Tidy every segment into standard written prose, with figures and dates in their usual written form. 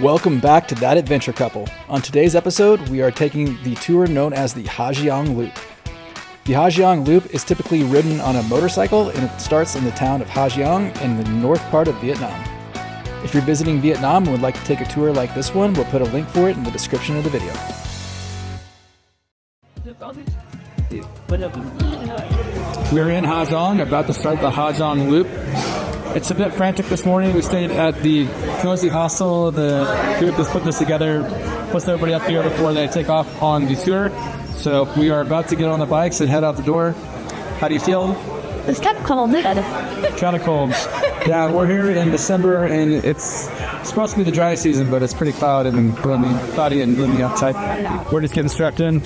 Welcome back to That Adventure Couple. On today's episode, we are taking the tour known as the Ha Giang Loop. The Ha Giang Loop is typically ridden on a motorcycle, and it starts in the town of Ha Giang in the north part of Vietnam. If you're visiting Vietnam and would like to take a tour like this one, we'll put a link for it in the description of the video. We're in Ha Giang, about to start the Ha Giang Loop. It's a bit frantic this morning. We stayed at the Cozy Hostel. The group that's putting this together puts everybody up here before they take off on the tour. So we are about to get on the bikes and head out the door. How do you feel? It's kind of cold. Kind of cold. Yeah, we're here in December, and it's supposed to be the dry season, but it's pretty cloudy and cloudy and gloomy outside. We're just getting strapped in.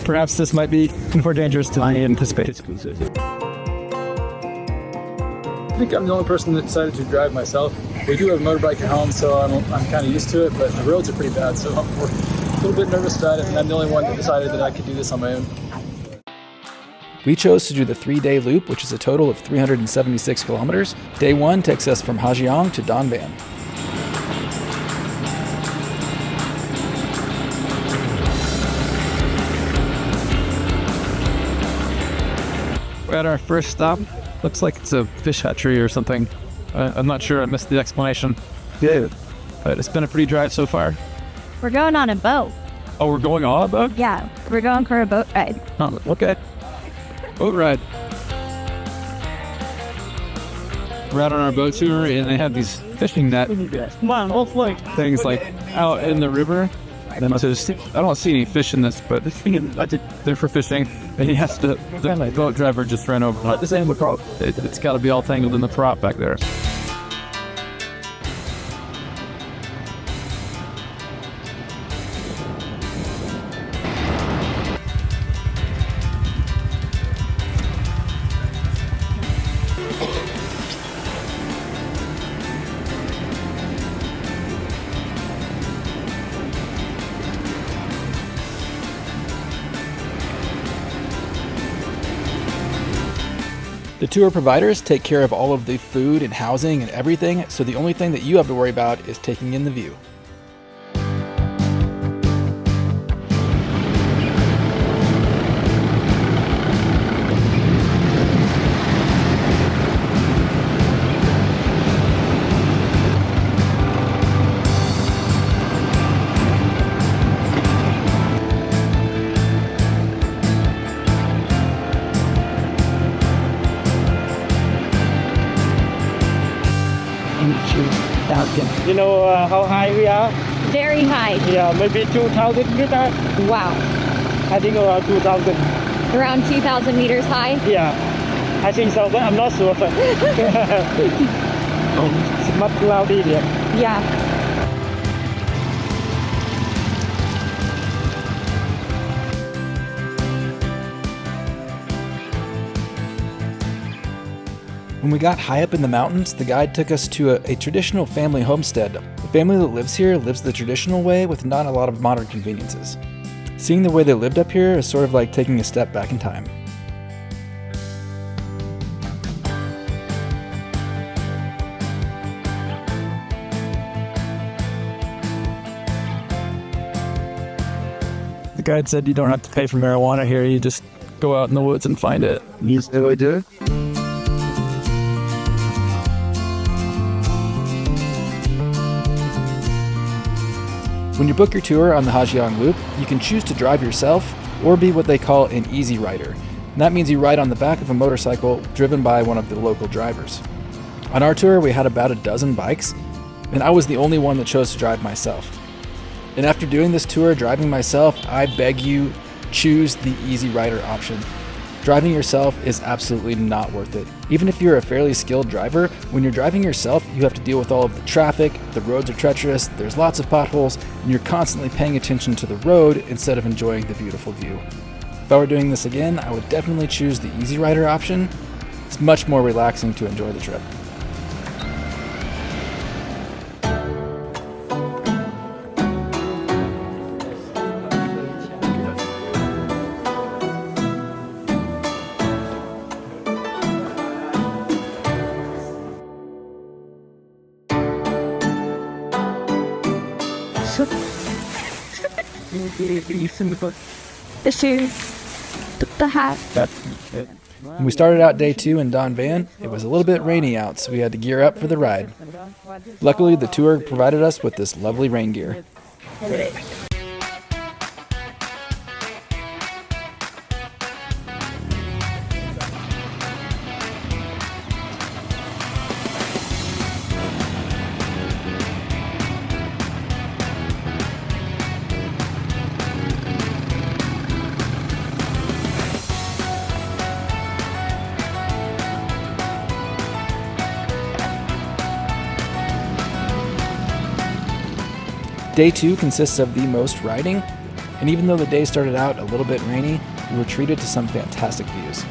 Perhaps this might be more dangerous than I anticipated. I think I'm the only person that decided to drive myself. We do have a motorbike at home, so I'm kind of used to it, but the roads are pretty bad, so I'm a little bit nervous about it, and I'm the only one that decided that I could do this on my own. We chose to do the 3-day loop, which is a total of 376 kilometers. Day 1 takes us from Ha Giang to Don Van. We're at our first stop. Looks like it's a fish hatchery or something. I'm not sure. I missed the explanation. Yeah. But it's been a pretty drive so far. We're going on a boat. Oh, we're going on a boat? Yeah, we're going for a boat ride. Oh, okay. Boat ride. We're out on our boat tour, and they have these fishing net things like out in the river. And I don't see any fish in this, but they're for fishing. And the boat driver just ran over. It's got to be all tangled in the prop back there. The tour providers take care of all of the food and housing and everything, so the only thing that you have to worry about is taking in the view. You know how high we are? Very high. Yeah, maybe 2,000 meters. Wow. I think around 2,000. Around 2,000 meters high? Yeah, I think so, but I'm not sure. But it's much cloudy here. Yeah. When we got high up in the mountains, the guide took us to a traditional family homestead. The family that lives here lives the traditional way with not a lot of modern conveniences. Seeing the way they lived up here is sort of like taking a step back in time. The guide said you don't have to pay for marijuana here, you just go out in the woods and find it. You see what I do? When you book your tour on the Ha Giang Loop, you can choose to drive yourself or be what they call an easy rider. And that means you ride on the back of a motorcycle driven by one of the local drivers. On our tour, we had about a dozen bikes, and I was the only one that chose to drive myself. And after doing this tour driving myself, I beg you, choose the easy rider option. Driving yourself is absolutely not worth it. Even if you're a fairly skilled driver, when you're driving yourself, you have to deal with all of the traffic, the roads are treacherous, there's lots of potholes, and you're constantly paying attention to the road instead of enjoying the beautiful view. If I were doing this again, I would definitely choose the easy rider option. It's much more relaxing to enjoy the trip. The shoes, the hat. When we started out day 2 in Don Van, it was a little bit rainy out, so we had to gear up for the ride. Luckily, the tour provided us with this lovely rain gear. Day 2 consists of the most riding, and even though the day started out a little bit rainy, we were treated to some fantastic views.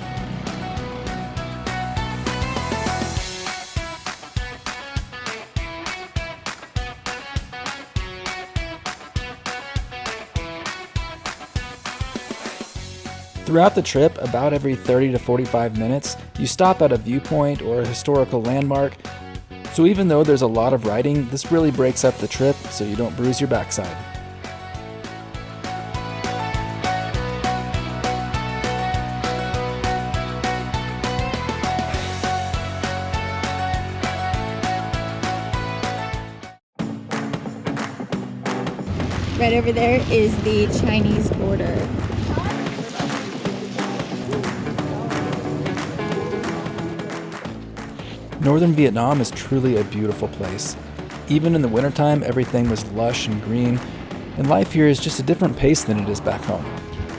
Throughout the trip, about every 30 to 45 minutes, you stop at a viewpoint or a historical landmark. So even though there's a lot of riding, this really breaks up the trip so you don't bruise your backside. Right over there is the Chinese border. Northern Vietnam is truly a beautiful place. Even in the wintertime, everything was lush and green, and life here is just a different pace than it is back home.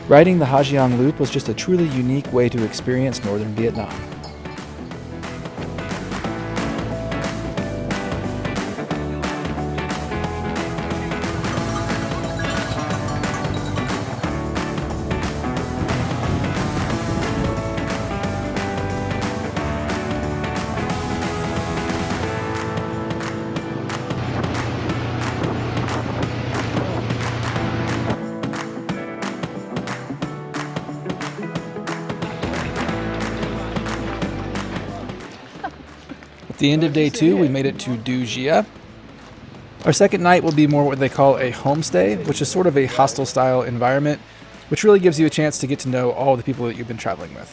Riding the Ha Giang Loop was just a truly unique way to experience Northern Vietnam. At the end of day 2, we made it to Du Gia. Our second night will be more what they call a homestay, which is sort of a hostel-style environment, which really gives you a chance to get to know all the people that you've been traveling with.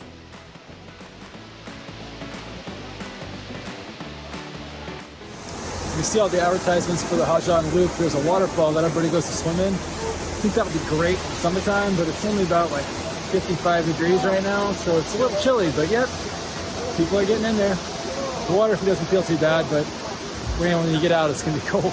You see all the advertisements for the Ha Giang Loop. There's a waterfall that everybody goes to swim in. I think that would be great in summertime, but it's only about like 55 degrees right now, so it's a little chilly, but yep, people are getting in there. The water doesn't feel too bad, but man, when you get out, it's gonna be cold.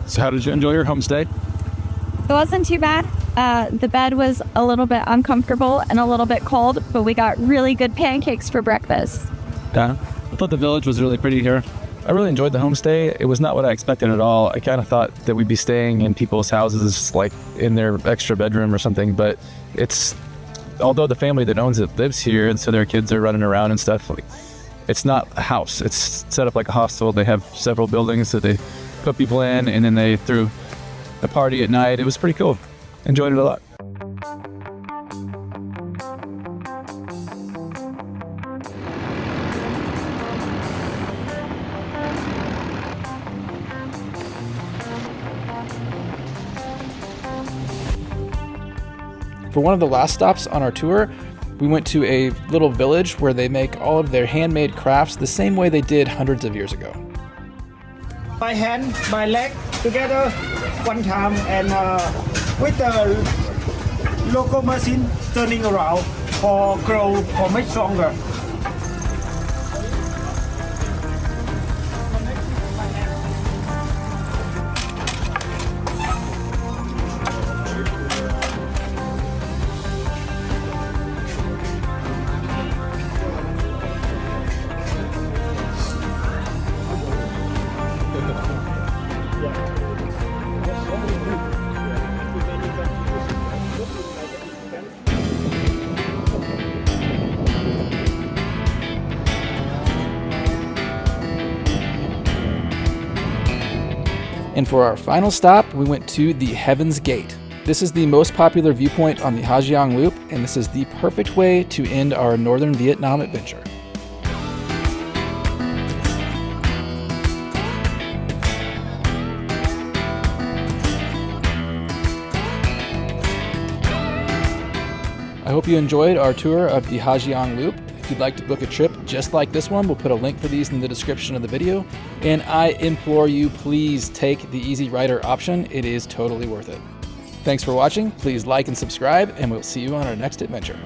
So how did you enjoy your homestay? It wasn't too bad. The bed was a little bit uncomfortable and a little bit cold, but we got really good pancakes for breakfast. Yeah, I thought the village was really pretty here. I really enjoyed the homestay. It was not what I expected at all. I kind of thought that we'd be staying in people's houses, like in their extra bedroom or something, but although the family that owns it lives here, and so their kids are running around and stuff, like, it's not a house. It's set up like a hostel. They have several buildings that they put people in, and then they threw a party at night. It was pretty cool. Enjoyed it a lot. For one of the last stops on our tour, we went to a little village where they make all of their handmade crafts the same way they did hundreds of years ago. My hand, my leg together one time, and with the local machine turning around for grow for make stronger. And for our final stop, we went to the Heaven's Gate. This is the most popular viewpoint on the Ha Giang Loop, and this is the perfect way to end our northern Vietnam adventure. I hope you enjoyed our tour of the Ha Giang Loop. If you'd like to book a trip just like this one, we'll put a link for these in the description of the video. And I implore you, please take the Easy Rider option. It is totally worth it. Thanks for watching. Please like and subscribe, and we'll see you on our next adventure.